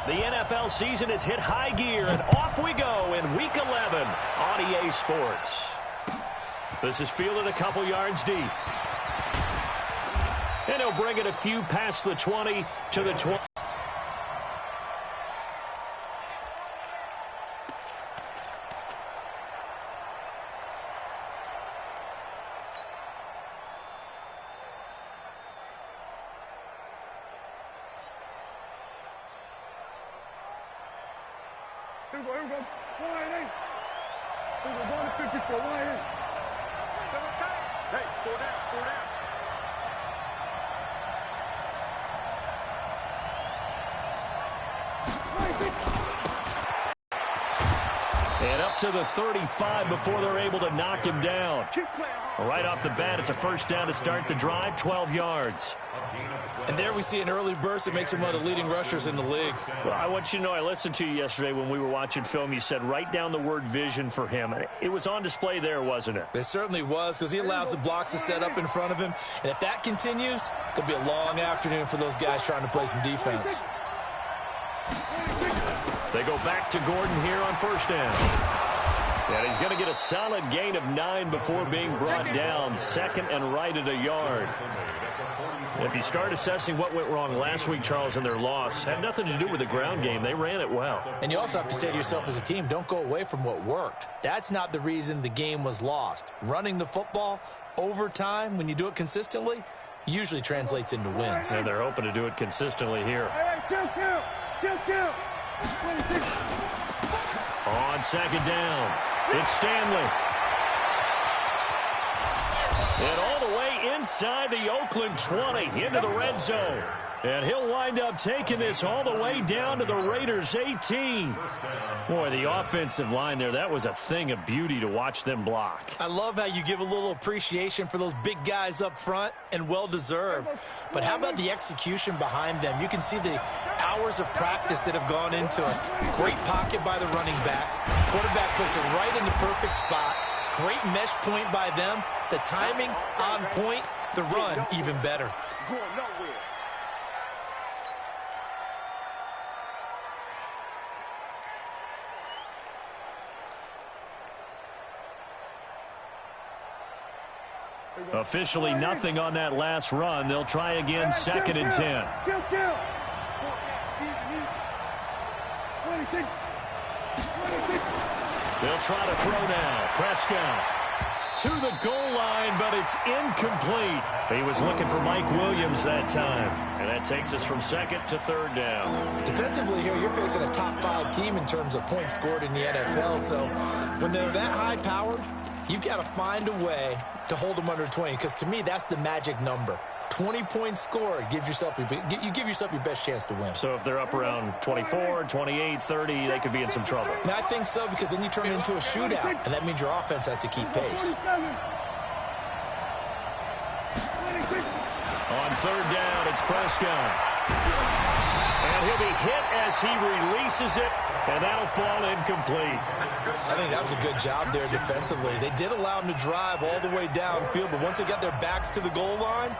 The NFL season has hit high gear, and off we go in Week 11 on EA Sports. This is fielded a couple yards deep. And he'll bring it a few past the 20 to the 20. Here we go. Wide in. Here we go. Going to 54. Wide in. Hey, 4 down, 4 down. And up to the 35 before they're able to knock him down. Right off the bat, it's a first down to start the drive, 12 yards. And there we see an early burst that makes him one of the leading rushers in the league. Well, I want you to know, I listened to you yesterday when we were watching film. You said write down the word vision for him. It was on display there, wasn't it? It certainly was, because he allows the blocks to set up in front of him. And if that continues, it'll be a long afternoon for those guys trying to play some defense. They go back to Gordon here on first down. And he's going to get a solid gain of 9 before being brought down. Second and right at a yard. If you start assessing what went wrong last week, Charles, in their loss, had nothing to do with the ground game. They ran it well. And you also have to say to yourself as a team, don't go away from what worked. That's not the reason the game was lost. Running the football over time, when you do it consistently, usually translates into wins. And they're hoping to do it consistently here. Kill. On second down, it's Stanley. And all the way inside the Oakland 20 into the red zone. And he'll wind up taking this all the way down to the Raiders 18. Boy, the offensive line there, that was a thing of beauty to watch them block. I love how you give a little appreciation for those big guys up front, and well-deserved. But how about the execution behind them? You can see the hours of practice that have gone into it. Great pocket by the running back. Quarterback puts it right in the perfect spot. Great mesh point by them. The timing on point. The run even better. Going nowhere. Officially nothing on that last run. They'll try again, second and 10. Kill. 26. They'll try to throw now. Prescott to the goal line, but it's incomplete. He was looking for Mike Williams that time. And that takes us from second to third down. Defensively here, you're facing a top 5 team in terms of points scored in the NFL. So when they're that high-powered, you've got to find a way to hold them under 20, because to me, that's the magic number. 20 points scored, you give yourself your best chance to win. So if they're up around 24, 28, 30, they could be in some trouble. And I think so, because then you turn it into a shootout, and that means your offense has to keep pace. On third down, it's Prescott. And he'll be hit as he releases it, and that'll fall incomplete. I think that was a good job there defensively. They did allow him to drive all the way downfield, but once they got their backs to the goal line,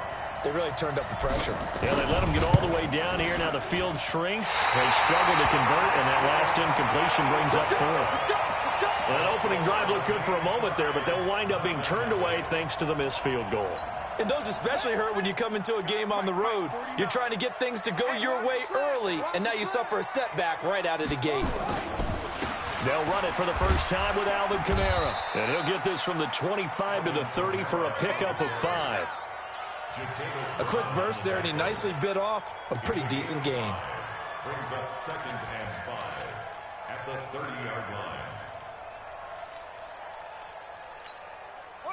they really turned up the pressure. Yeah, they let him get all the way down here. Now the field shrinks. They struggle to convert, and that last incompletion brings up fourth. Well, that opening drive looked good for a moment there, but they'll wind up being turned away thanks to the missed field goal. And those especially hurt when you come into a game on the road. You're trying to get things to go your way early, and now you suffer a setback right out of the gate. They'll run it for the first time with Alvin Kamara. And he'll get this from the 25 to the 30 for a pickup of 5. A quick burst there, and he nicely bit off a pretty decent gain. Brings up second and 5 at the 30-yard line.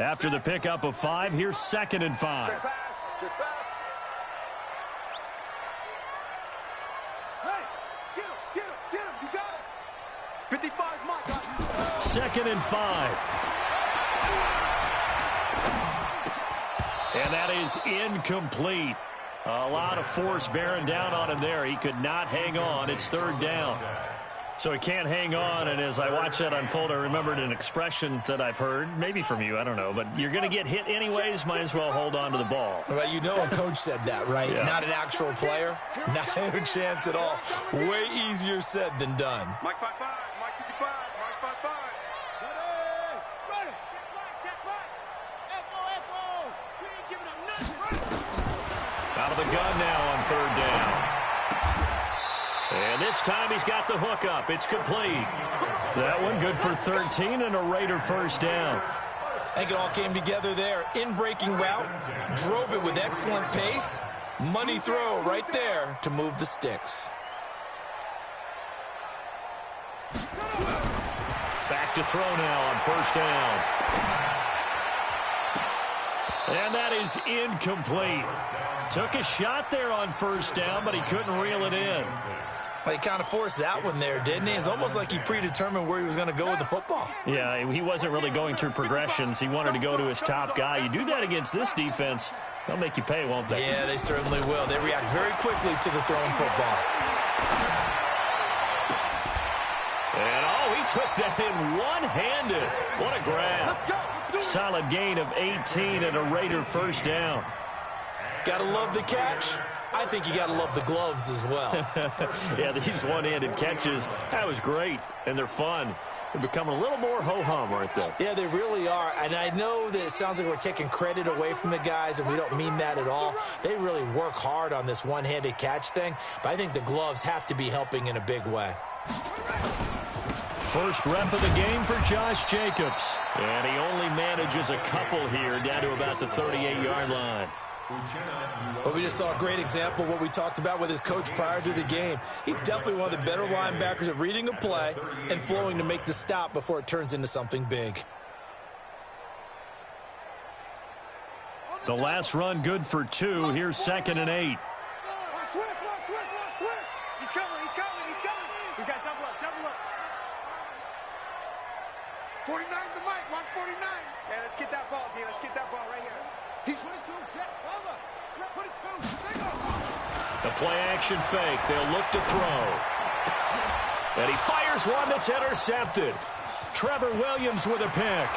After the pickup of 5, here's second and 5. Check pass. Hey, get him. You got it. 55's my guy. Second and 5. And that is incomplete. A lot of force bearing down on him there. He could not hang on. It's third down. So he can't hang on, and as I watch that unfold, I remembered an expression that I've heard, maybe from you, I don't know, but you're going to get hit anyways, might as well hold on to the ball. Well, you know a coach said that, right? Yeah. Not an actual player. Not a chance at all. Way easier said than done. Mike 5-5, Mike 55, Mike 5-5. Ready. Check back. Echo. We ain't giving up nothing. Out of the gun now on third down. And this time he's got the hook up. It's complete. That one good for 13 and a Raider first down. I think it all came together there. In-breaking route, drove it with excellent pace. Money throw right there to move the sticks. Back to throw now on first down. And that is incomplete. Took a shot there on first down, but he couldn't reel it in. Well, he kind of forced that one there, didn't he? It's almost like he predetermined where he was going to go with the football. Yeah, he wasn't really going through progressions. He wanted to go to his top guy. You do that against this defense, they'll make you pay, won't they? Yeah, they certainly will. They react very quickly to the thrown football. And, he took that in one-handed. What a grab. Solid gain of 18 and a Raider first down. Gotta love the catch. I think you got to love the gloves as well. Yeah, these one-handed catches, that was great, and they're fun. They're becoming a little more ho-hum right there. Yeah, they really are, and I know that it sounds like we're taking credit away from the guys, and we don't mean that at all. They really work hard on this one-handed catch thing, but I think the gloves have to be helping in a big way. First rep of the game for Josh Jacobs, and he only manages a couple here down to about the 38-yard line. Well, we just saw a great example of what we talked about with his coach prior to the game. He's definitely one of the better linebackers at reading a play and flowing to make the stop before it turns into something big. The last run good for 2. Here's 2nd and 8. Switch. He's coming. We got double up. 49's the mic. Watch 49. Yeah, let's get that ball, D. Let's get that ball right here. He's 22. Jet over. 22. Single. The play action fake. They'll look to throw. And he fires one that's intercepted. Trevor Williams with a pick.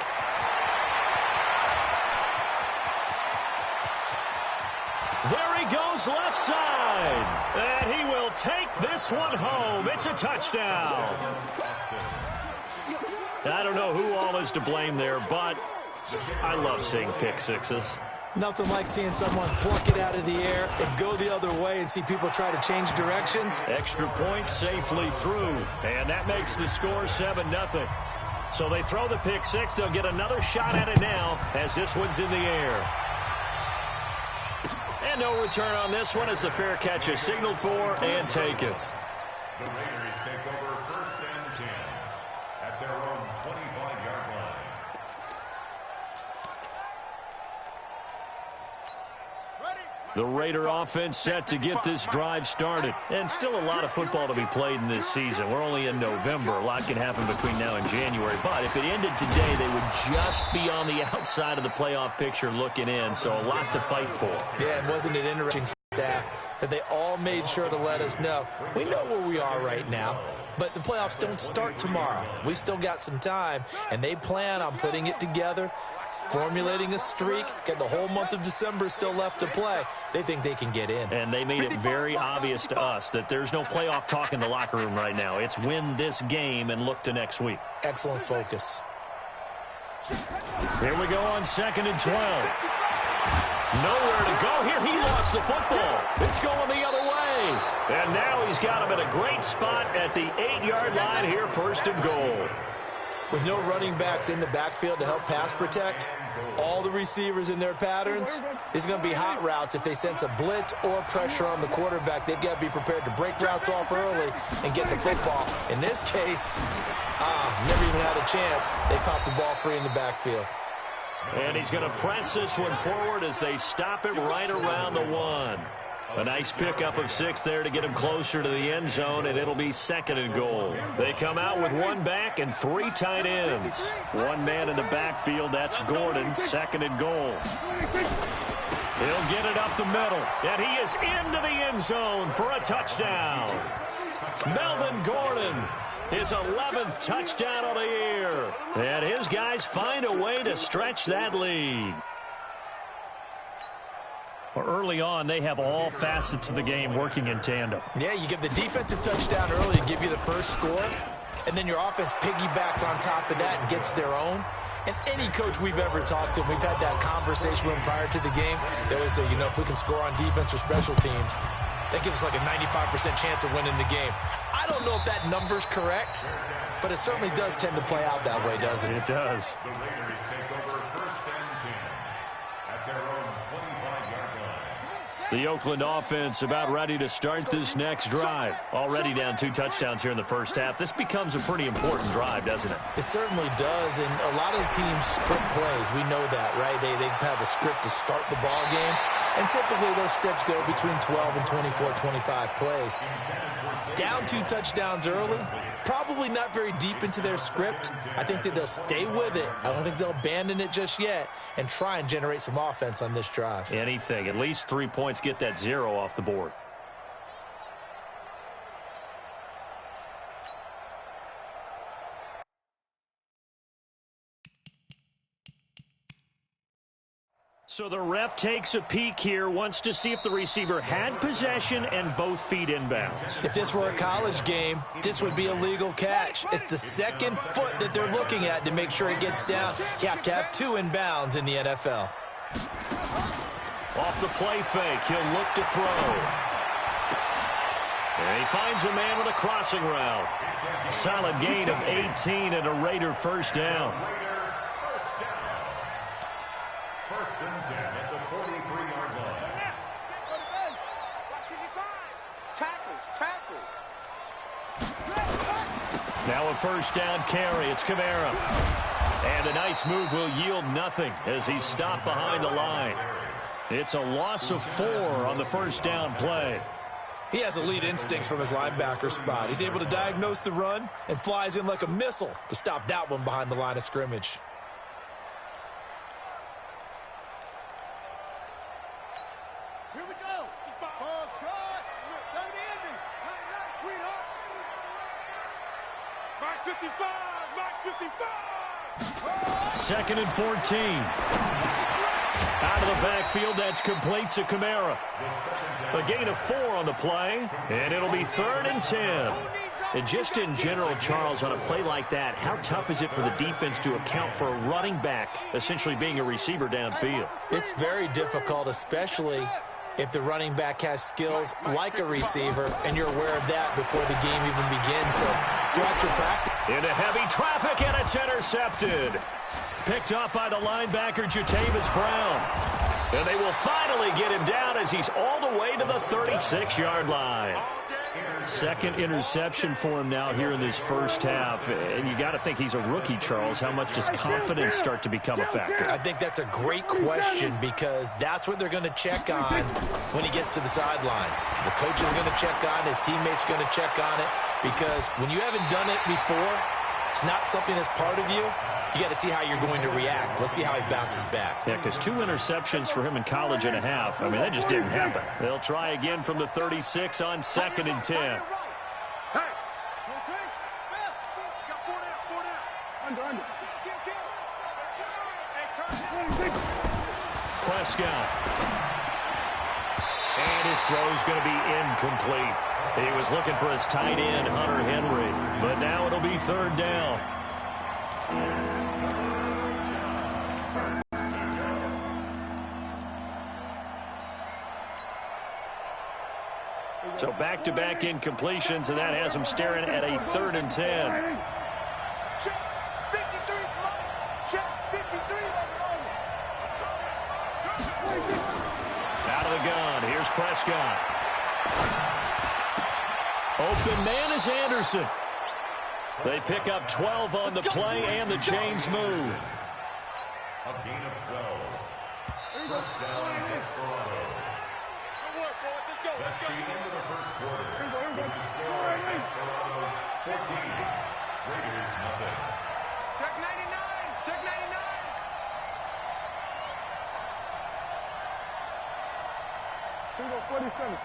There he goes left side. And he will take this one home. It's a touchdown. I don't know who all is to blame there, but I love seeing pick sixes. Nothing like seeing someone pluck it out of the air and go the other way and see people try to change directions. Extra point safely through, and that makes the score 7-0. So they throw the pick six. They'll get another shot at it now as this one's in the air. And no return on this one as the fair catch is signaled for and taken. The Raiders take over 1st and 10 at their own 25-yard line. The Raider offense set to get this drive started. And still a lot of football to be played in this season. We're only in November. A lot can happen between now and January. But if it ended today, they would just be on the outside of the playoff picture looking in. So a lot to fight for. Yeah, and wasn't it interesting, staff, that they all made sure to let us know. We know where we are right now, but the playoffs don't start tomorrow. We still got some time, and they plan on putting it together, formulating a streak, getting the whole month of December still left to play. They think they can get in. And they made it very obvious to us that there's no playoff talk in the locker room right now. It's win this game and look to next week. Excellent focus. Here we go on 2nd and 12. Nowhere to go here. He lost the football. It's going the other way. And now he's got him in a great spot at the 8-yard line here, 1st and goal. With no running backs in the backfield to help pass protect, all the receivers in their patterns, it's going to be hot routes. If they sense a blitz or pressure on the quarterback, they've got to be prepared to break routes off early and get the football. In this case, never even had a chance. They popped the ball free in the backfield. And he's going to press this one forward as they stop it right around the 1. A nice pickup of 6 there to get him closer to the end zone, and it'll be 2nd and goal. They come out with 1 back and 3 tight ends. 1 man in the backfield, that's Gordon, 2nd and goal. He'll get it up the middle, and he is into the end zone for a touchdown. Melvin Gordon His 11th touchdown of the year. And his guys find a way to stretch that lead. Well, early on, they have all facets of the game working in tandem. Yeah, you get the defensive touchdown early to give you the first score, and then your offense piggybacks on top of that and gets their own. And any coach we've ever talked to, we've had that conversation with them prior to the game. They always say, you know, if we can score on defense or special teams, that gives us like a 95% chance of winning the game. I don't know if that number's correct, but it certainly does tend to play out that way, doesn't it? It does. The Raiders take over 1st and 10 at their own 25-yard line. The Oakland offense about ready to start this next drive. Already down 2 touchdowns here in the first half. This becomes a pretty important drive, doesn't it? It certainly does, and a lot of the teams script plays. We know that, right? They have a script to start the ball game, and typically those scripts go between 12 and 24, 25 plays. Down 2 touchdowns early, probably not very deep into their script. I think that they'll stay with it. I don't think they'll abandon it just yet and try and generate some offense on this drive. Anything. At least 3 points, get that 0 off the board. So the ref takes a peek here, wants to see if the receiver had possession and both feet inbounds. If this were a college game, this would be a legal catch. It's the second foot that they're looking at to make sure it gets down. You have to have 2 inbounds in the NFL. Off the play fake, he'll look to throw. And he finds a man with a crossing route. Solid gain of 18 and a Raider first down. 1st and 10 at the 43-yard line. Tackle. Now a first down carry. It's Kamara. And a nice move will yield nothing as he's stopped behind the line. It's a loss of 4 on the first down play. He has elite instincts from his linebacker spot. He's able to diagnose the run and flies in like a missile to stop that one behind the line of scrimmage. Here we go. Ball shot. Turn the ending. Nice, sweetheart. Mark 55. Mark 55. 2nd and 14. Out of the backfield, that's complete to Kamara. A gain of 4 on the play, and it'll be 3rd and 10. And just in general, Charles, on a play like that, how tough is it for the defense to account for a running back essentially being a receiver downfield? It's very difficult, especially if the running back has skills like a receiver, and you're aware of that before the game even begins. So throughout your practice. Into heavy traffic, and it's intercepted. Picked up by the linebacker, Jatavis Brown. And they will finally get him down as he's all the way to the 36-yard line. 2nd interception for him now here in this first half. And you got to think he's a rookie, Charles. How much does confidence start to become a factor? I think that's a great question because that's what they're going to check on when he gets to the sidelines. The coach is going to check on, his teammates going to check on it, because when you haven't done it before, it's not something that's part of you. You got to see how you're going to react. Let's see how he bounces back. Yeah, because 2 interceptions for him in college and a half. I mean, that just didn't happen. They'll try again from the 36 on 2nd and 10. Hey. Got 4 down. Under. Prescott. And his throw's going to be incomplete. He was looking for his tight end, Hunter Henry. But now it'll be 3rd down. So back-to-back incompletions, and that has him staring at a 3rd and 10. Check 53. Check 53. Out of the gun, here's Prescott. Open man is Anderson. They pick up 12 on the play, and the chains move. A gain of 12. First down, Desperados. That's the end of the first quarter. With the score, Desperados 14, Raiders nothing. Check 99. Check 99. Bingo 47.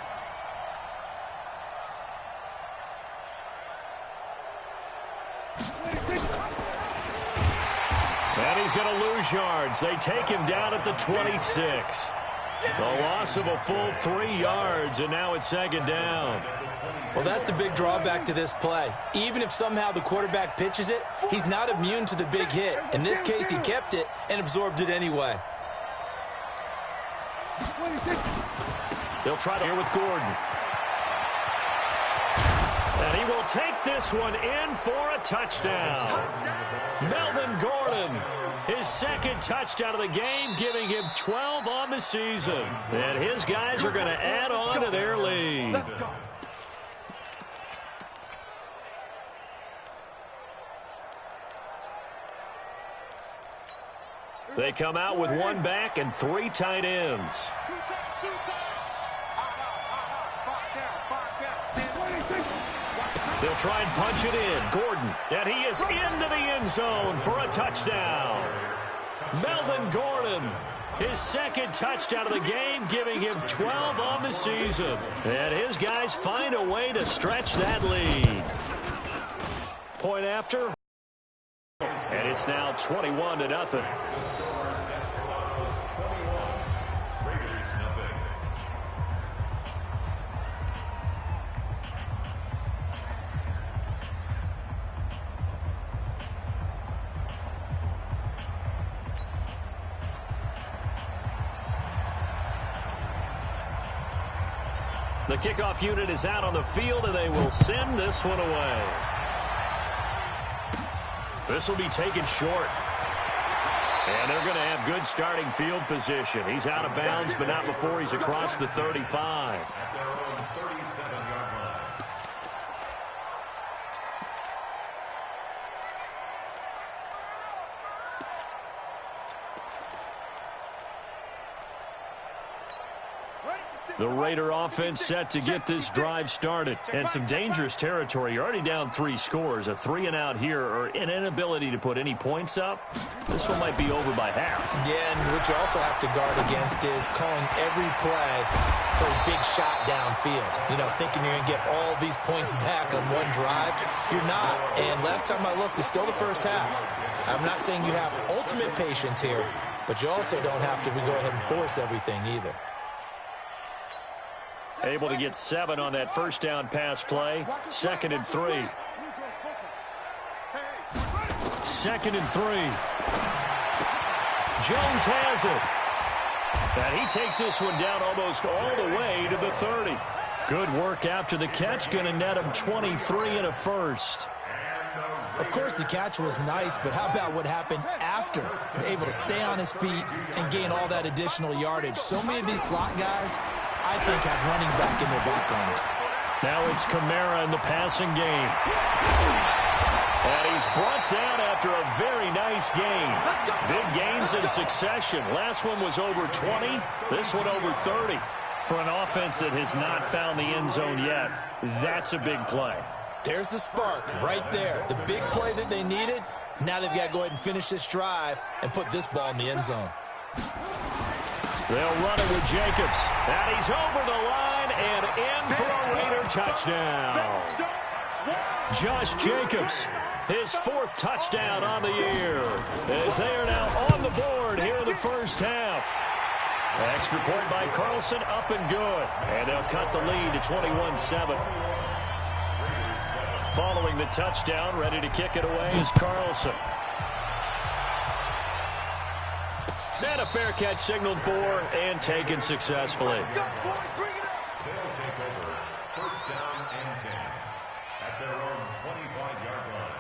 And he's going to lose yards. They take him down at the 26. A loss of a full 3 yards, and now it's second down. Well, that's the big drawback to this play. Even if somehow the quarterback pitches it, he's not immune to the big hit. In this case, he kept it and absorbed it anyway. They'll try to here with Gordon. And he will take this one in for a touchdown. Melvin Gordon, his second touchdown of the game, giving him 12 on the season. And his guys are going to add on to their lead. They come out with one back and 3 tight ends. They'll try and punch it in. Gordon, and he is into the end zone for a touchdown. Melvin Gordon, his second touchdown of the game, giving him 12 on the season. And his guys find a way to stretch that lead. Point after. And it's now 21-0. The kickoff unit is out on the field, and they will send this one away. This will be taken short. And they're going to have good starting field position. He's out of bounds, but not before he's across the 35. At their own 37-yard line. The Raider offense set to get this drive started. And some dangerous territory. You're already down 3 scores. A 3-and-out here, or an inability to put any points up. This one might be over by half. Yeah, and what you also have to guard against is calling every play for a big shot downfield. You know, thinking you're going to get all these points back on one drive. You're not. And last time I looked, it's still the first half. I'm not saying you have ultimate patience here, but you also don't have to go ahead and force everything either. Able to get 7 on that first down pass play. 2nd and 3. 2nd and 3. Jones has it. And he takes this one down almost all the way to the 30. Good work after the catch. Going to net him 23 and a first. Of course, the catch was nice, but how about what happened after? Able to stay on his feet and gain all that additional yardage. So many of these slot guys, I think, have running back in their background. Now it's Kamara in the passing game. And he's brought down after a very nice game. Big gains in succession. Last one was over 20. This one over 30. For an offense that has not found the end zone yet, that's a big play. There's the spark right there. The big play that they needed. Now they've got to go ahead and finish this drive and put this ball in the end zone. They'll run it with Jacobs. And he's over the line and in for a Raider touchdown. Josh Jacobs, his 4th touchdown on the year, as they are now on the board here in the first half. Extra point by Carlson, up and good. And they'll cut the lead to 21-7. Following the touchdown, ready to kick it away is Carlson. And a fair catch signaled for and taken successfully. They'll take over 1st down and 10 at their own 25-yard line.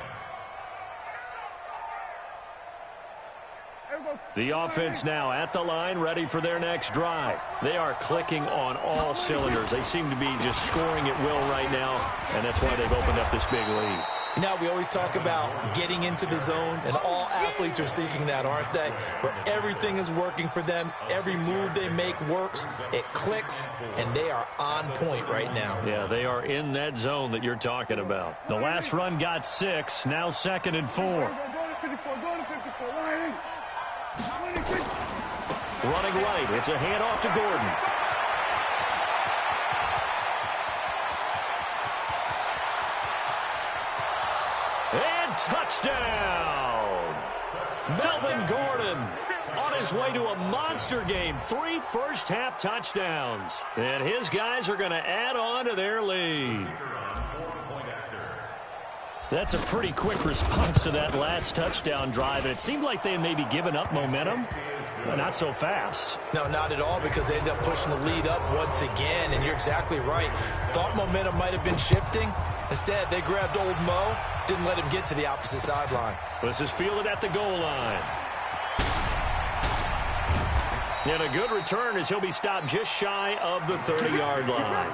The offense now at the line, ready for their next drive. They are clicking on all cylinders. They seem to be just scoring at will right now, and that's why they've opened up this big lead. You know, we always talk about getting into the zone, and all athletes are seeking that, aren't they? Where everything is working for them, every move they make works, it clicks, and they are on point right now. Yeah, they are in that zone that you're talking about. The last run got 6, now 2nd and 4. Running right, it's a handoff to Gordon. And touchdown! Melvin Gordon on his way to a monster game. 3 first-half touchdowns. And his guys are going to add on to their lead. That's a pretty quick response to that last touchdown drive. And it seemed like they had maybe given up momentum. But not so fast. No, not at all, because they ended up pushing the lead up once again. And you're exactly right. Thought momentum might have been shifting. Instead, they grabbed old Mo, didn't let him get to the opposite sideline. This is fielded at the goal line. And a good return as he'll be stopped just shy of the 30-yard line.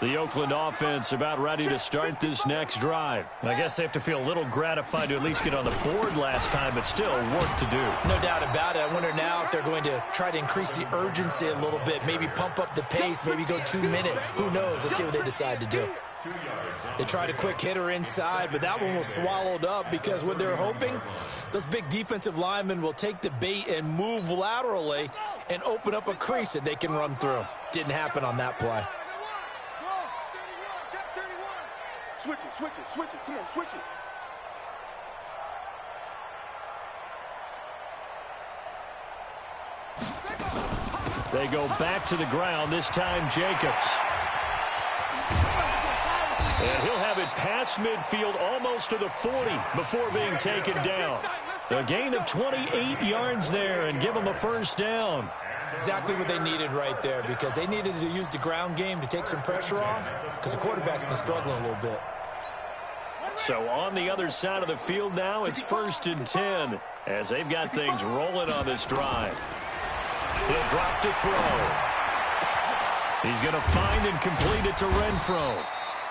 The Oakland offense about ready to start this next drive. I guess they have to feel a little gratified to at least get on the board last time, but still work to do. No doubt about it. I wonder now if they're going to try to increase the urgency a little bit, maybe pump up the pace, maybe go 2 minutes. Who knows? Let's see what they decide to do. They tried a quick hitter inside, but that one was swallowed up because what they're hoping, those big defensive linemen will take the bait and move laterally and open up a crease that they can run through. Didn't happen on that play. Switch it, switch it, switch it. Come on, switch it. They go back to the ground, this time Jacobs. And he'll have it past midfield almost to the 40 before being taken down. A gain of 28 yards there and give them a first down. Exactly what they needed right there, because they needed to use the ground game to take some pressure off, because the quarterback's been struggling a little bit. So on the other side of the field now, it's 1st and 10 as they've got things rolling on this drive. He'll drop to throw. He's going to find and complete it to Renfro.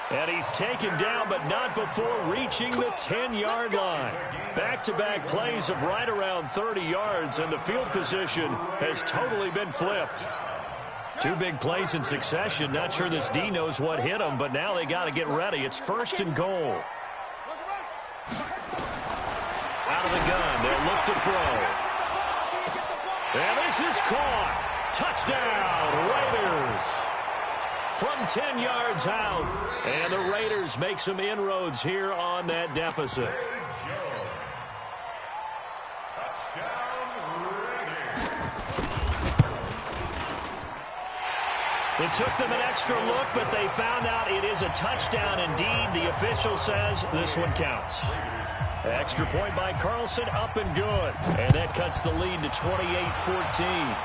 And he's taken down, but not before reaching the 10-yard line. Back-to-back plays of right around 30 yards, and the field position has totally been flipped. 2 big plays in succession. Not sure this D knows what hit him, but now they got to get ready. It's 1st and goal. Out of the gun, they'll look to throw. And this is caught. Touchdown, Raiders. From 10 yards out. And the Raiders make some inroads here on that deficit. It took them an extra look, but they found out it is a touchdown indeed. The official says this one counts. Extra point by Carlson, up and good. And that cuts the lead to 28-14.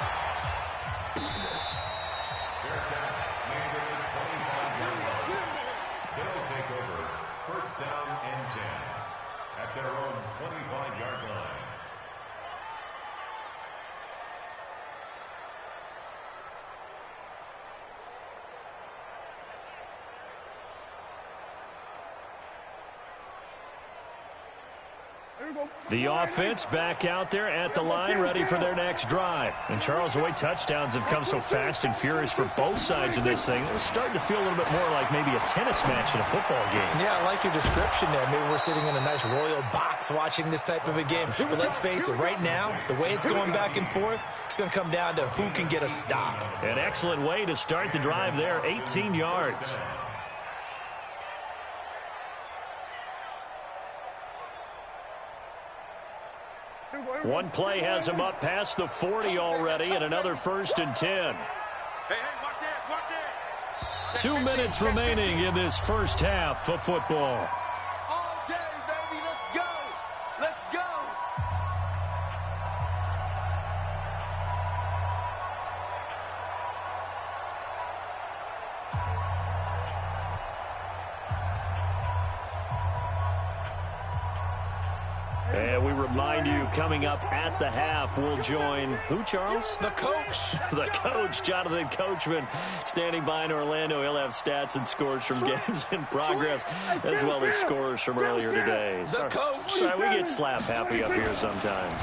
The offense back out there at the line, ready for their next drive. And Charles, the way touchdowns have come so fast and furious for both sides of this thing, it's starting to feel a little bit more like maybe a tennis match in a football game. Yeah, I like your description there. Maybe we're sitting in a nice royal box watching this type of a game. But let's face it, right now, the way it's going back and forth, it's going to come down to who can get a stop. An excellent way to start the drive there, 18 yards. One play has him up past the 40 already, and another 1st and 10. Hey, watch it, watch it. 2 minutes remaining in this first half of football. All day, baby, let's go. Let's go. And we remind you, coming up at the half, we'll join who, Charles? The coach. The coach, Jonathan Coachman, standing by in Orlando. He'll have stats and scores from games in progress, as well as scores from earlier today. The coach. Sorry, we get slap happy up here sometimes.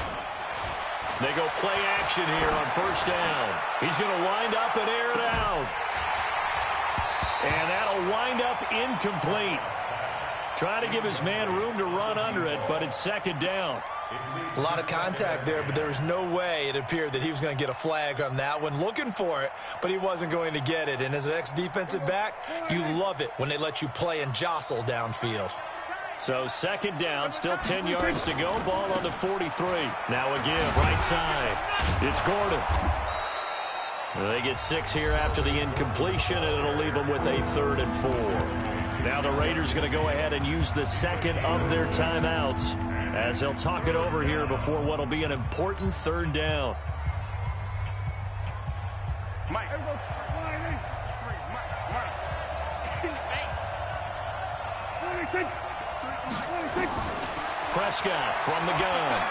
They go play action here on 1st down. He's going to wind up and air it out. And that'll wind up incomplete. Trying to give his man room to run under it, but it's 2nd down. A lot of contact there, but there was no way it appeared that he was going to get a flag on that one. Looking for it, but he wasn't going to get it. And as an ex-defensive back, you love it when they let you play and jostle downfield. So second down, still 10 yards to go. Ball on the 43. Now a give, right side. It's Gordon. They get 6 here after the incompletion, and it'll leave them with a 3rd and 4. Now the Raiders going to go ahead and use the second of their timeouts as they'll talk it over here before what will be an important 3rd down. Mike. Prescott from the gun.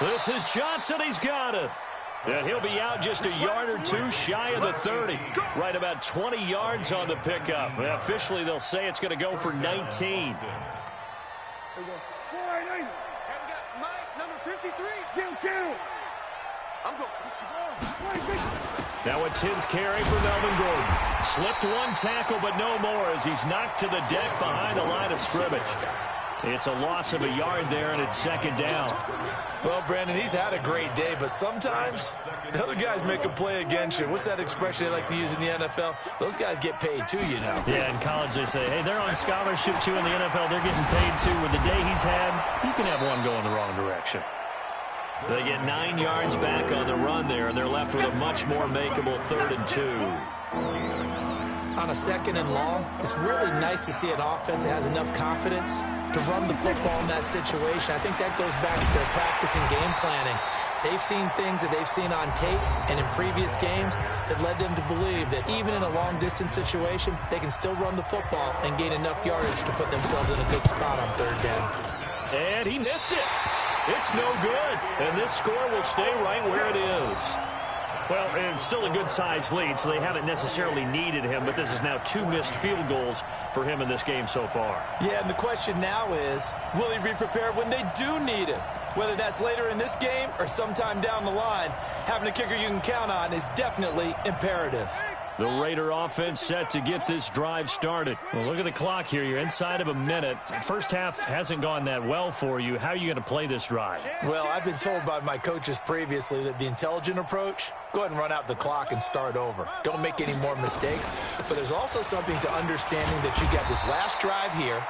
This is Johnson. He's got it. And he'll be out just a yard or two shy of the 30. Right about 20 yards on the pickup. Officially, they'll say it's going to go for 19. Now a 10th carry for Melvin Gordon. Slipped one tackle, but no more as he's knocked to the deck behind the line of scrimmage. It's a loss of a yard there, and it's second down. Well, Brandon, he's had a great day, but sometimes the other guys make a play against you. What's that expression they like to use in the NFL? Those guys get paid too, you know. Yeah, in college they say, hey, they're on scholarship too. In the NFL, they're getting paid too. With the day he's had, you can have one going the wrong direction. They get 9 yards back on the run there, and they're left with a much more makeable 3rd and 2. On a 2nd and long, it's really nice to see an offense that has enough confidence to run the football in that situation. I think that goes back to their practice and game planning. They've seen things that they've seen on tape and in previous games that led them to believe that even in a long-distance situation, they can still run the football and gain enough yardage to put themselves in a good spot on 3rd down. And he missed it. It's no good. And this score will stay right where it is. Well, and still a good-sized lead, so they haven't necessarily needed him, but this is now 2 missed field goals for him in this game so far. Yeah, and the question now is, will he be prepared when they do need him? Whether that's later in this game or sometime down the line, having a kicker you can count on is definitely imperative. The Raider offense set to get this drive started. Well, look at the clock here. You're inside of a minute. First half hasn't gone that well for you. How are you going to play this drive? Well, I've been told by my coaches previously that the intelligent approach, go ahead and run out the clock and start over. Don't make any more mistakes. But there's also something to understanding that you get this last drive here.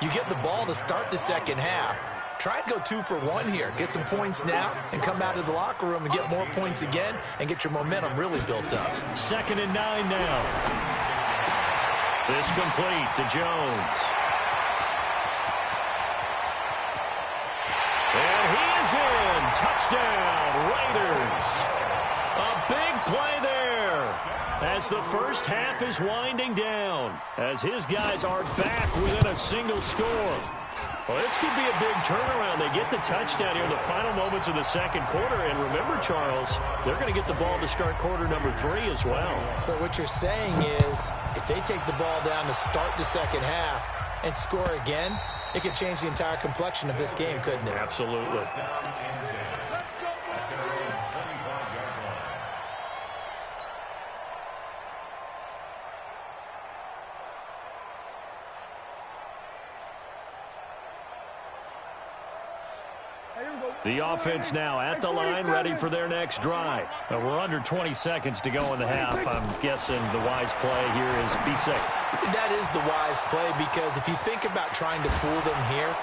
You get the ball to start the second half. Try and go 2 for 1 here. Get some points now and come out of the locker room and get more points again and get your momentum really built up. 2nd and 9 now. This complete to Jones. And he is in. Touchdown, Raiders. A big play there as the first half is winding down, as his guys are back within a single score. Well, this could be a big turnaround. They get the touchdown here in the final moments of the second quarter. And remember, Charles, they're going to get the ball to start quarter number 3 as well. So what you're saying is if they take the ball down to start the second half and score again, it could change the entire complexion of this game, couldn't it? Absolutely. The offense now at the line, ready for their next drive. We're under 20 seconds to go in the half. I'm guessing the wise play here is be safe. That is the wise play, because if you think about trying to fool them here,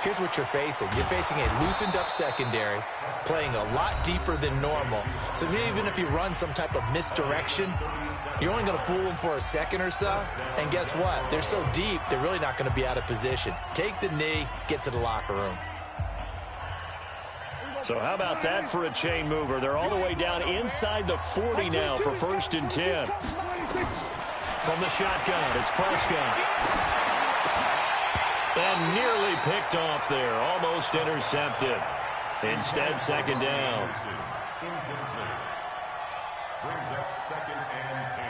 here's what you're facing. You're facing a loosened-up secondary, playing a lot deeper than normal. So even if you run some type of misdirection, you're only going to fool them for a second or so. And guess what? They're so deep, they're really not going to be out of position. Take the knee, get to the locker room. So how about that for a chain mover? They're all the way down inside the 40 now for 1st and 10. From the shotgun, it's Prescott. And nearly picked off there, almost intercepted. Instead, 2nd down. Brings up 2nd and 10.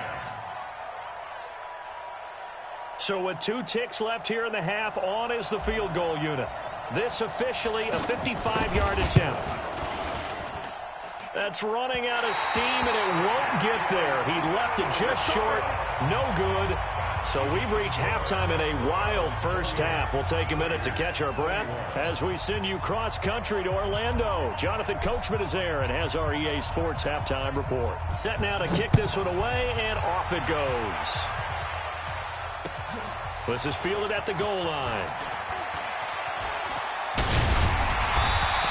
So with 2 ticks left here in the half, on is the field goal unit. This officially a 55-yard attempt. That's running out of steam, and it won't get there. He left it just short, No good. So we've reached halftime in a wild first half. We'll take a minute to catch our breath as we send you cross-country to Orlando. Jonathan Coachman is there and has our EA Sports halftime report. Set now to kick this one away, and off it goes. This is fielded at the goal line.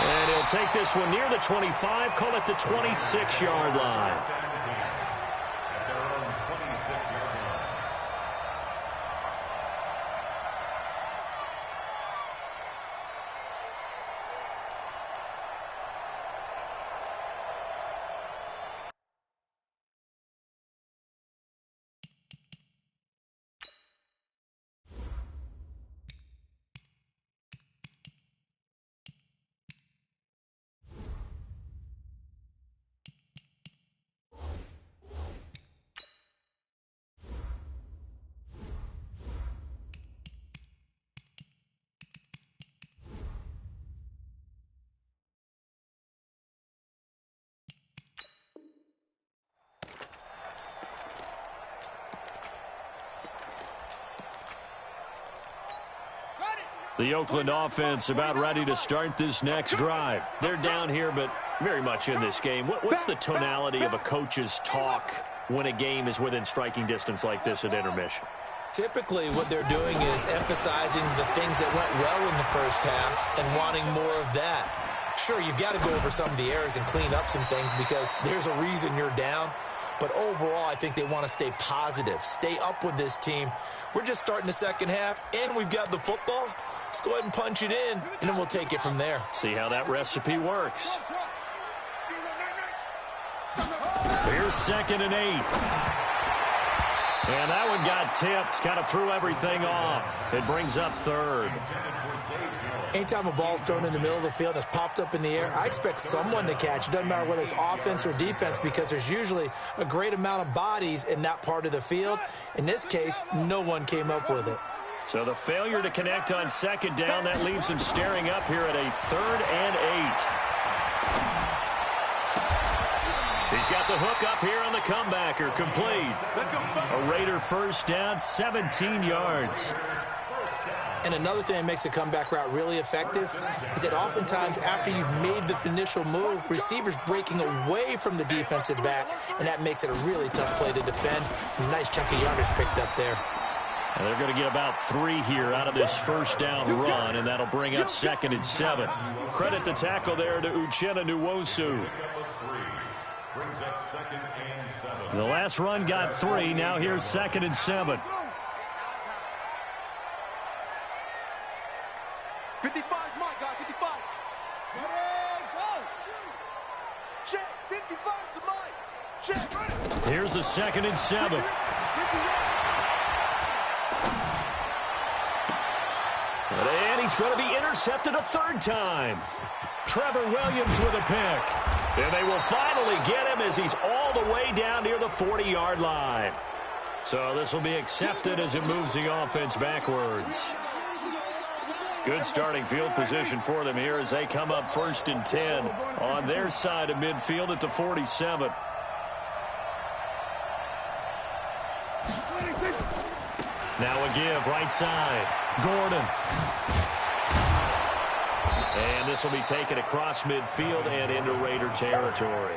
And he'll take this one near the 25, call it the 26-yard line. The Oakland offense about ready to start this next drive. They're down here, but very much in this game. What's the tonality of a coach's talk when a game is within striking distance like this at intermission? Typically, what they're doing is emphasizing the things that went well in the first half and wanting more of that. Sure, you've got to go over some of the errors and clean up some things because there's a reason you're down. But overall, I think they want to stay positive, stay up with this team. We're just starting the second half, and we've got the football. Let's go ahead and punch it in, and then we'll take it from there. See how that recipe works. Here's 2nd and 8. And that one got tipped, kind of threw everything off. It brings up 3rd. Anytime a ball's thrown in the middle of the field and it's popped up in the air, I expect someone to catch. It doesn't matter whether it's offense or defense because there's usually a great amount of bodies in that part of the field. In this case, no one came up with it. So the failure to connect on 2nd down, that leaves him staring up here at a 3rd and 8. He's got the hook up here on the comebacker, complete. A Raider first down, 17 yards. And another thing that makes a comeback route really effective is that oftentimes after you've made the initial move, receivers breaking away from the defensive back, and that makes it a really tough play to defend. A nice chunk of yardage picked up there. And they're going to get about 3 here out of this first down run, and that'll bring up 2nd and 7. Credit the tackle there to Uchenna Nwosu. The last run got 3. Now here's 2nd and 7. 55 is my guy, 55. Go. Check, 55 is mine. Check. Here's a 2nd and 7. And he's going to be intercepted a 3rd time. Trevor Williams with a pick. And they will finally get him as he's all the way down near the 40-yard line. So this will be accepted as it moves the offense backwards. Good starting field position for them here as they come up 1st and 10 on their side of midfield at the 47. Now a give, right side. Gordon. And this will be taken across midfield and into Raider territory.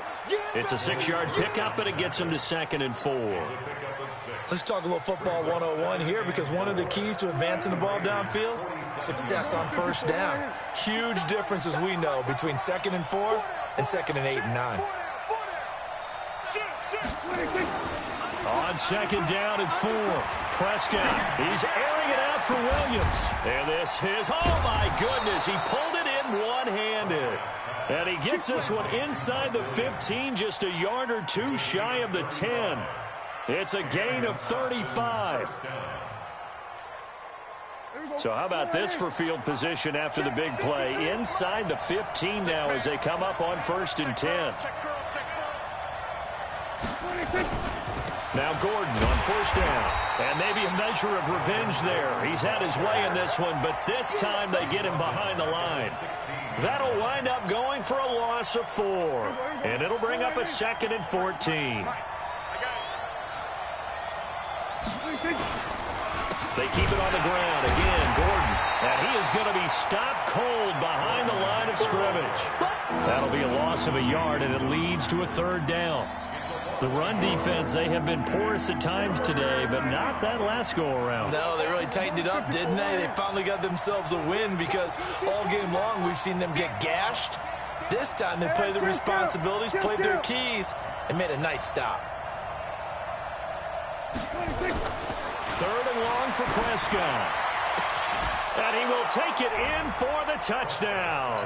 It's a 6-yard pickup, and it gets him to 2nd and 4. Let's talk a little football 101 here because one of the keys to advancing the ball downfield, success on first down. Huge difference, as we know, between 2nd and 4 and 2nd and 8 and 9. On 2nd down and 4, Prescott. He's airing it out for Williams. And this is, oh my goodness, he pulled it in one-handed. And he gets this one inside the 15, just a yard or 2 shy of the 10. It's a gain of 35. So how about this for field position after the big play? Inside the 15 now as they come up on 1st and 10. Now Gordon on 1st down. And maybe a measure of revenge there. He's had his way in this one, but this time they get him behind the line. That'll wind up going for a loss of 4. And it'll bring up a 2nd and 14. They keep it on the ground. Again, Gordon. And he is going to be stopped cold behind the line of scrimmage. That'll be a loss of a yard, and it leads to a third down. The run defense, they have been porous at times today, but not that last go-around. No, they really tightened it up, didn't they? They finally got themselves a win because all game long we've seen them get gashed. This time they played the responsibilities, played their keys, and made a nice stop. Third and long for Prescott. And he will take it in for the touchdown.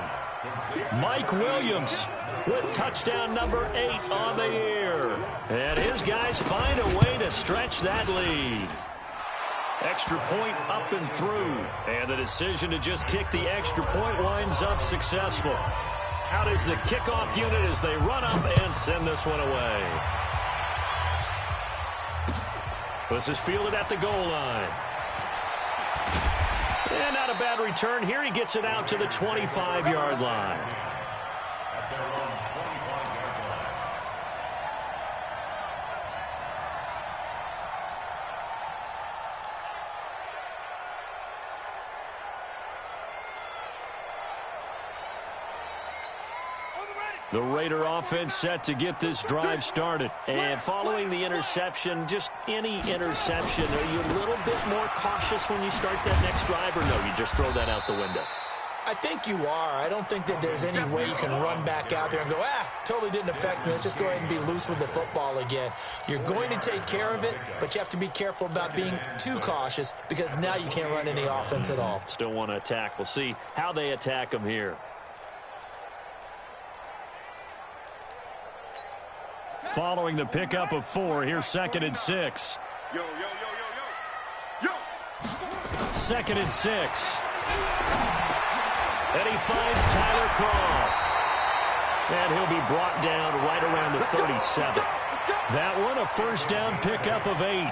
Mike Williams with touchdown number 8 on the year. And his guys find a way to stretch that lead. Extra point up and through. And the decision to just kick the extra point winds up successful. Out is the kickoff unit as they run up and send this one away. This is fielded at the goal line. And not a bad return here. He gets it out to the 25-yard line. The Raider offense set to get this drive started. And following the interception, just any interception, are you a little bit more cautious when you start that next drive, or no, you just throw that out the window? I think you are. I don't think that there's any way you can run back out there and go, totally didn't affect me. Let's just go ahead and be loose with the football again. You're going to take care of it, but you have to be careful about being too cautious because now you can't run any offense at all. Still want to attack. We'll see how they attack them here. Following the pickup of 4, here's 2nd and 6. Yo, yo, yo, yo, yo. Yo. 2nd and 6. And he finds Tyler Croft. And he'll be brought down right around the 37. That one, a first down pickup of 8.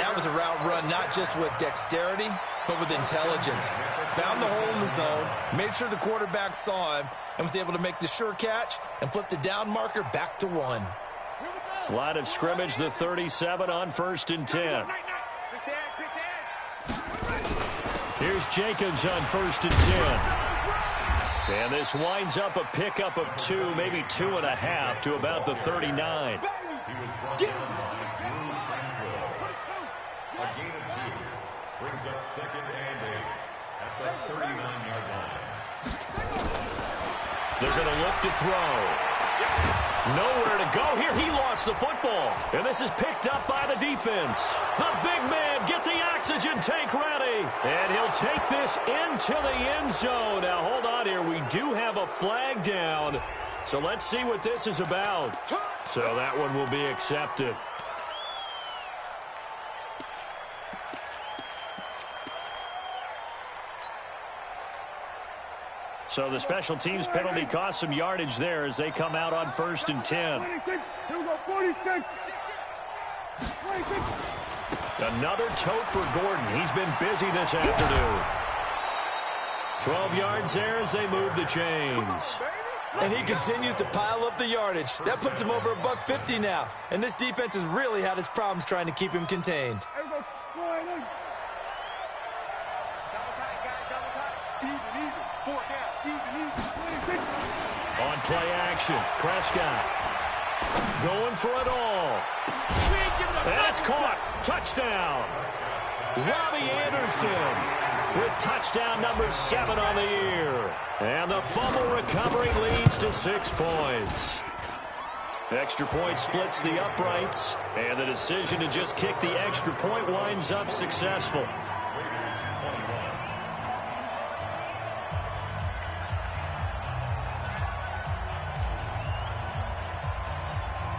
That was a route run not just with dexterity, but with intelligence. Found the hole in the zone, made sure the quarterback saw him, and was able to make the sure catch and flip the down marker back to 1. Line of scrimmage, the 37 on 1st and 10. Here's Jacobs on 1st and 10. And this winds up a pickup of 2, maybe 2.5 to about the 39. A gain of 2 brings up 2nd and 8 at the 39-yard line. They're going to look to throw. Nowhere to go here. He lost the football. And this is picked up by the defense. The big man, get the oxygen tank ready. And he'll take this into the end zone. Now, hold on here. We do have a flag down. So let's see what this is about. So that one will be accepted. So the special teams penalty cost some yardage there as they come out on 1st and 10. Another tote for Gordon. He's been busy this afternoon. 12 yards there as they move the chains. And he continues to pile up the yardage. That puts him over $150 now. And this defense has really had its problems trying to keep him contained. On play action, Prescott going for it all. That's caught. Touchdown. Robbie Anderson with touchdown number 7 on the year. And the fumble recovery leads to 6 points. Extra point splits the uprights. And the decision to just kick the extra point winds up successful.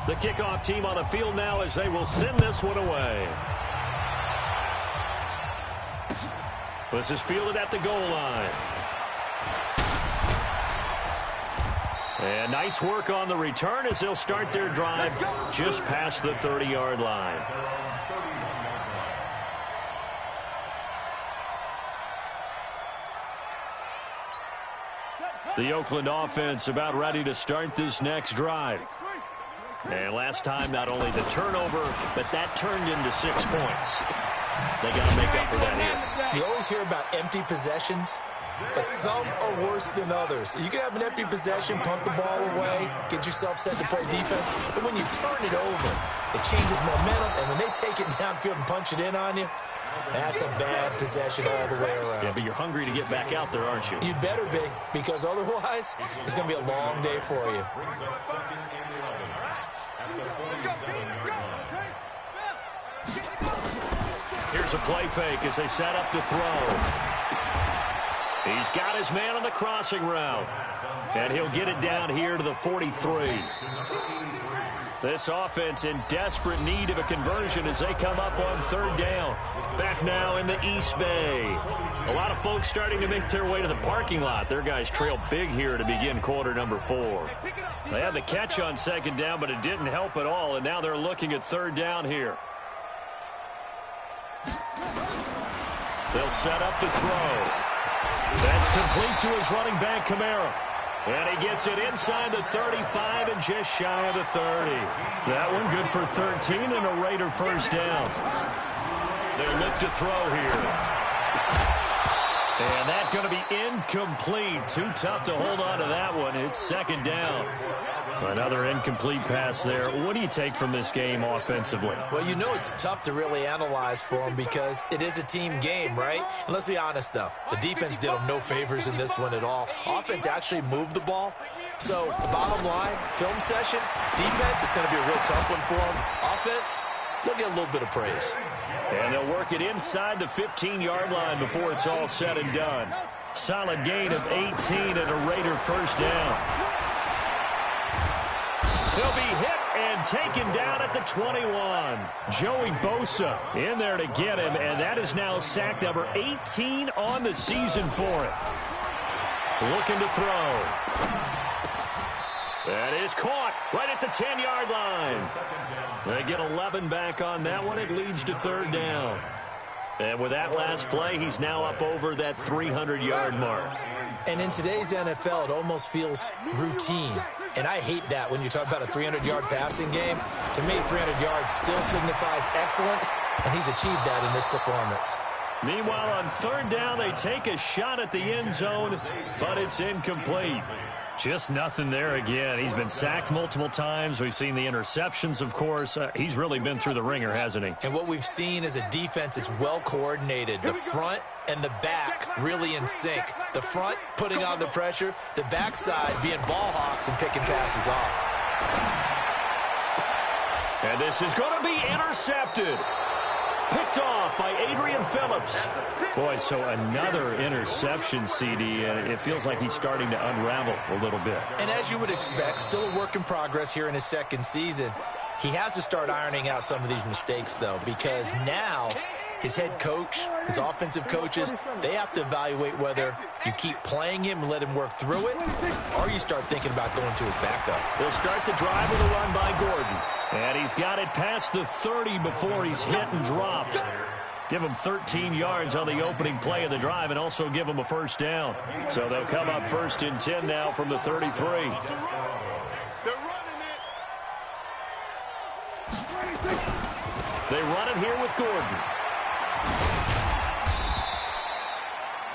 The kickoff team on the field now as they will send this one away. This is fielded at the goal line. And nice work on the return as they'll start their drive just past the 30-yard line. The Oakland offense about ready to start this next drive. And last time, not only the turnover, but that turned into 6 points. They got to make up for that here. You always hear about empty possessions, but some are worse than others. You can have an empty possession, punt the ball away, get yourself set to play defense, but when you turn it over, it changes momentum, and when they take it downfield and punch it in on you, that's a bad possession all the way around. Yeah, but you're hungry to get back out there, aren't you? You'd better be, because otherwise, it's going to be a long day for you. Here's a play fake as they set up to throw. He's got his man on the crossing route, and he'll get it down here to the 43. This offense in desperate need of a conversion as they come up on 3rd down. Back now in the East Bay. A lot of folks starting to make their way to the parking lot. Their guys trail big here to begin quarter number 4. They had the catch on 2nd down, but it didn't help at all, and now they're looking at 3rd down here. They'll set up to throw. That's complete to his running back, Kamara. And he gets it inside the 35 and just shy of the 30. That one good for 13 and a Raider first down. They'll look to throw here. And that's going to be incomplete. Too tough to hold on to that one. It's 2nd down. Another incomplete pass there. What do you take from this game offensively? Well, you know it's tough to really analyze for them because it is a team game, right? And let's be honest, though. The defense did them no favors in this one at all. Offense actually moved the ball. So, the bottom line, film session, defense is going to be a real tough one for them. Offense, they'll get a little bit of praise. And they'll work it inside the 15-yard line before it's all said and done. Solid gain of 18 and a Raider first down. He'll be hit and taken down at the 21. Joey Bosa in there to get him, and that is now sack number 18 on the season for him. Looking to throw. That is caught right at the 10-yard line. They get 11 back on that one. It leads to 3rd down. And with that last play, he's now up over that 300-yard mark. And in today's NFL, it almost feels routine. And I hate that when you talk about a 300-yard passing game. To me, 300 yards still signifies excellence, and he's achieved that in this performance. Meanwhile, on 3rd down, they take a shot at the end zone, but it's incomplete. Just nothing there again. He's been sacked multiple times. We've seen the interceptions, of course. He's really been through the ringer, hasn't he? And what we've seen is a defense that's well coordinated. The front and the back really in sync. The front putting on the pressure, the backside being ball hawks and picking passes off. And this is going to be intercepted. Picked off by Adrian Phillips. Boy, so another interception, CD, and it feels like he's starting to unravel a little bit. And as you would expect, still a work in progress here in his 2nd season. He has to start ironing out some of these mistakes, though, because now his head coach, his offensive coaches, they have to evaluate whether you keep playing him and let him work through it, or you start thinking about going to his backup. They'll start the drive with a run by Gordon. And he's got it past the 30 before he's hit and dropped. Give him 13 yards on the opening play of the drive and also give him a first down. So they'll come up 1st and 10 now from the 33. They're running it. They run it here with Gordon.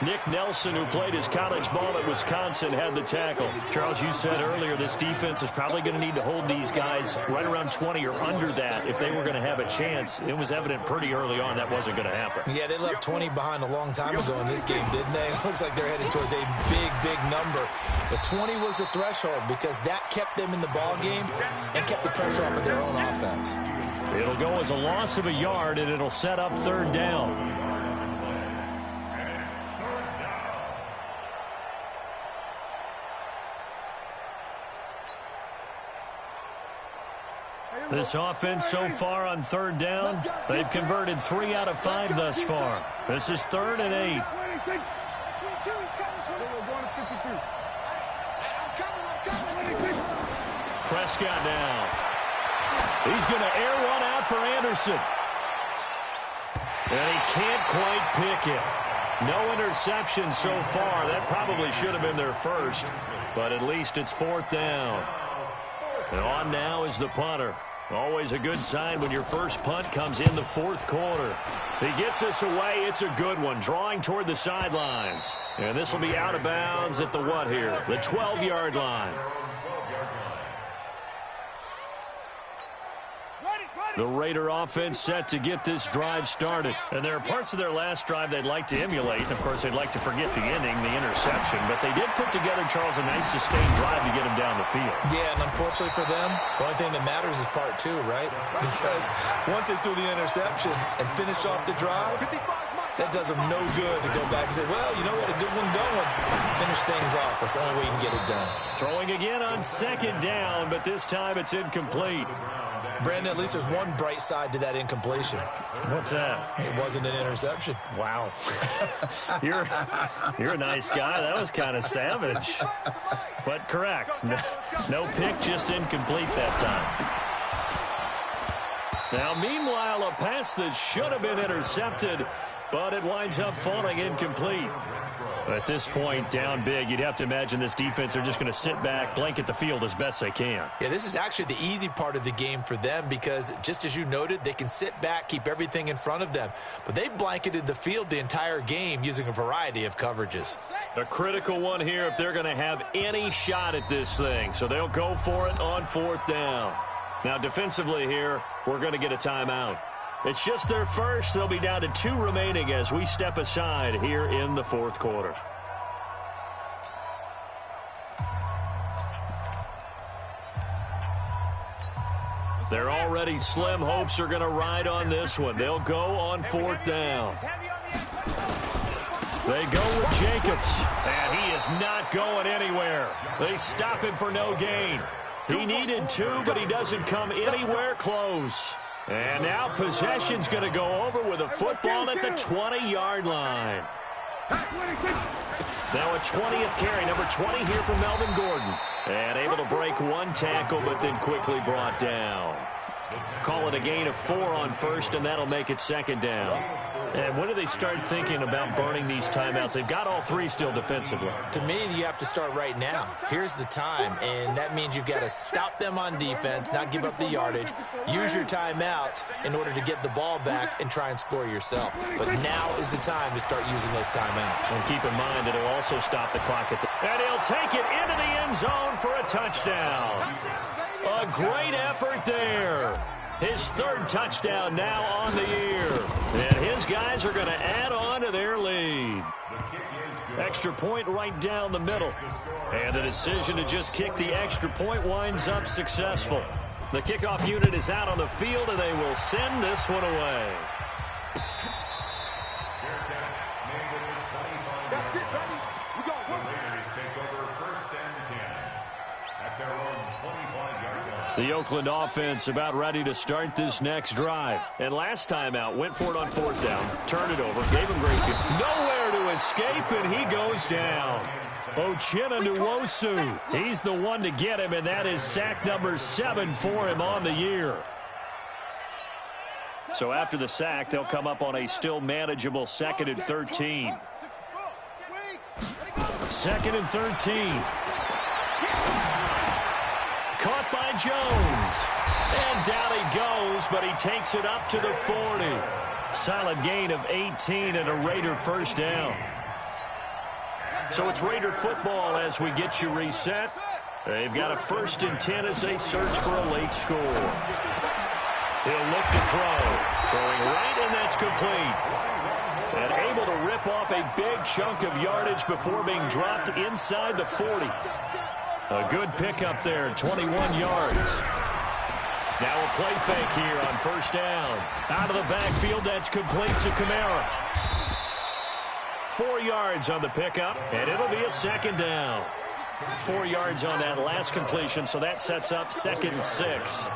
Nick Nelson, who played his college ball at Wisconsin, had the tackle. Charles, you said earlier this defense is probably going to need to hold these guys right around 20 or under that if they were going to have a chance. It was evident pretty early on that wasn't going to happen. Yeah, they left 20 behind a long time ago in this game, didn't they? It looks like they're headed towards a big, big number. But 20 was the threshold because that kept them in the ball game and kept the pressure off of their own offense. It'll go as a loss of a yard, and it'll set up 3rd down. This offense so far on 3rd down, they've converted 3 out of 5 thus far. This is 3rd and 8. Prescott now. He's going to air one out for Anderson. And he can't quite pick it. No interception so far. That probably should have been their first, but at least it's 4th down. And on now is the punter. Always a good sign when your first punt comes in the fourth quarter. He gets us away. It's a good one, drawing toward the sidelines. And this will be out of bounds at the what here? The 12-yard line. The Raider offense set to get this drive started. And there are parts of their last drive they'd like to emulate. And, of course, they'd like to forget the ending, the interception. But they did put together, Charles, a nice sustained drive to get them down the field. Yeah, and unfortunately for them, the only thing that matters is part two, right? Because once they threw the interception and finished off the drive, that does them no good to go back and say, well, you know what, a good one going. Finish things off. That's the only way you can get it done. Throwing again on second down, but this time it's incomplete. Brandon, at least there's one bright side to that incompletion. What's that? It wasn't an interception. Wow. You're a nice guy. That was kind of savage. But correct. No pick, just incomplete that time. Now, meanwhile, a pass that should have been intercepted, but it winds up falling incomplete. At this point, down big, you'd have to imagine this defense are just going to sit back, blanket the field as best they can. Yeah, this is actually the easy part of the game for them because, just as you noted, they can sit back, keep everything in front of them. But they've blanketed the field the entire game using a variety of coverages. A critical one here if they're going to have any shot at this thing. So they'll go for it on fourth down. Now, defensively here, we're going to get a timeout. It's just their first. They'll be down to 2 remaining as we step aside here in the fourth quarter. Their already slim hopes are going to ride on this one. They'll go on fourth down. They go with Jacobs, and he is not going anywhere. They stop him for no gain. He needed 2, but he doesn't come anywhere close. And now possession's going to go over with a football at the 20-yard line. Now a 20th carry, number 20 here for Melvin Gordon. And able to break one tackle, but then quickly brought down. Call it a gain of 4 on first, and that'll make it second down. And when do they start thinking about burning these timeouts? They've got all 3 still defensively. To me, you have to start right now. Here's the time, and that means you've got to stop them on defense, not give up the yardage, use your timeouts in order to get the ball back and try and score yourself. But now is the time to start using those timeouts. And keep in mind, it'll also stop the clock at the... And he'll take it into the end zone for a touchdown. A great effort there. His 3rd touchdown now on the year. And his guys are going to add on to their lead. Extra point right down the middle. And the decision to just kick the extra point winds up successful. The kickoff unit is out on the field, and they will send this one away. That's it, baby. We got one. The Oakland offense about ready to start this next drive. And last time out, went for it on fourth down, turned it over, gave him great field. Nowhere to escape, and he goes down. Uchenna Nwosu, he's the one to get him, and that is sack number 7 for him on the year. So after the sack, they'll come up on a still manageable 2nd and 13. 2nd and 13. Caught by Jones. And down he goes, but he takes it up to the 40. Solid gain of 18 and a Raider first down. So it's Raider football as we get you reset. They've got a 1st and 10 as they search for a late score. He'll look to throw. Throwing right, and that's complete. And able to rip off a big chunk of yardage before being dropped inside the 40. A good pickup there, 21 yards. Now a play fake here on first down. Out of the backfield, that's complete to Kamara. 4 yards on the pickup, and it'll be a 2nd down. 4 yards on that last completion, so that sets up 2nd and 6.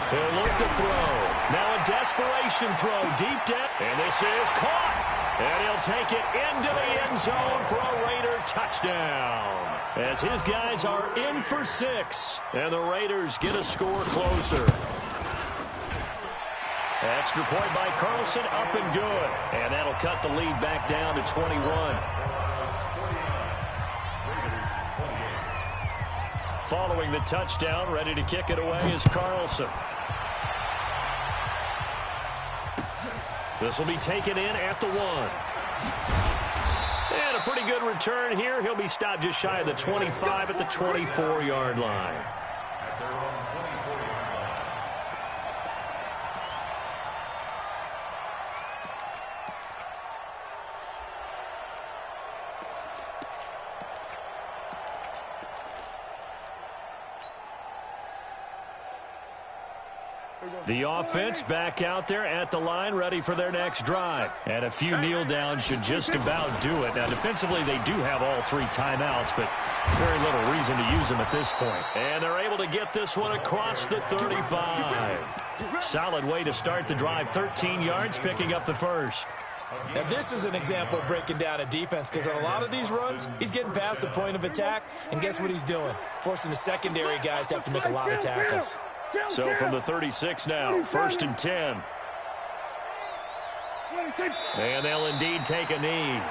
He'll look to throw. Now a desperation throw deep down, and this is caught. And he'll take it into the end zone for a Raider touchdown. As his guys are in for 6. And the Raiders get a score closer. Extra point by Carlson, up and good. And that'll cut the lead back down to 21. Following the touchdown, ready to kick it away is Carlson. This will be taken in at the 1. And a pretty good return here. He'll be stopped just shy of the 25 at the 24-yard line. At their own 24-yard line. The offense back out there at the line, ready for their next drive. And a few kneel downs should just about do it. Now, defensively, they do have all 3 timeouts, but very little reason to use them at this point. And they're able to get this one across the 35. Solid way to start the drive. 13 yards, picking up the first. Now, this is an example of breaking down a defense, because on a lot of these runs, he's getting past the point of attack, and guess what he's doing? Forcing the secondary guys to have to make a lot of tackles. So from the 36 now, 1st and 10. And they'll indeed take a knee.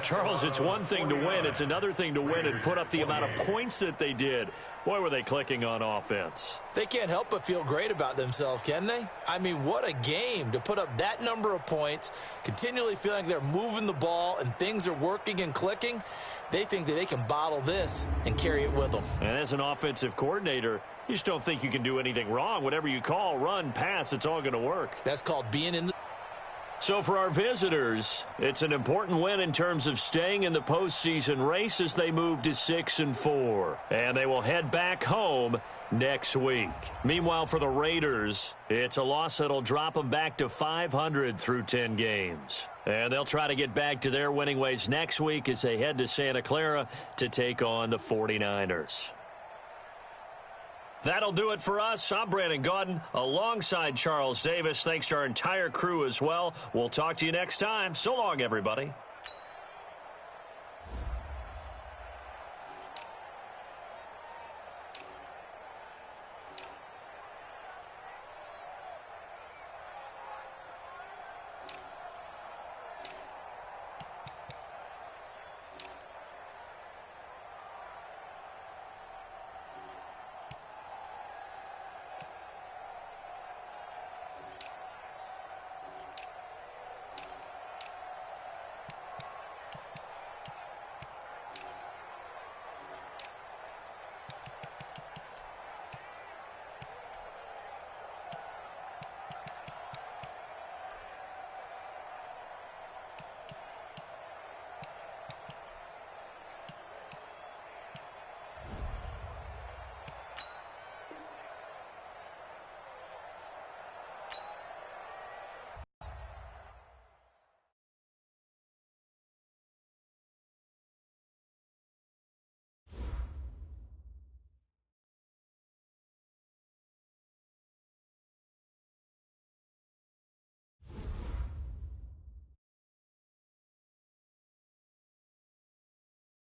Charles, it's one thing to win. It's another thing to win and put up the amount of points that they did. Boy, were they clicking on offense. They can't help but feel great about themselves, can they? I mean, what a game to put up that number of points, continually feeling like they're moving the ball and things are working and clicking. They think that they can bottle this and carry it with them. And as an offensive coordinator, you just don't think you can do anything wrong. Whatever you call, run, pass, it's all going to work. That's called being in the... So for our visitors, it's an important win in terms of staying in the postseason race as they move to 6-4. And they will head back home next week. Meanwhile, for the Raiders, it's a loss that'll drop them back to 500 through 10 games. And they'll try to get back to their winning ways next week as they head to Santa Clara to take on the 49ers. That'll do it for us. I'm Brandon Gaudin alongside Charles Davis. Thanks to our entire crew as well. We'll talk to you next time. So long, everybody.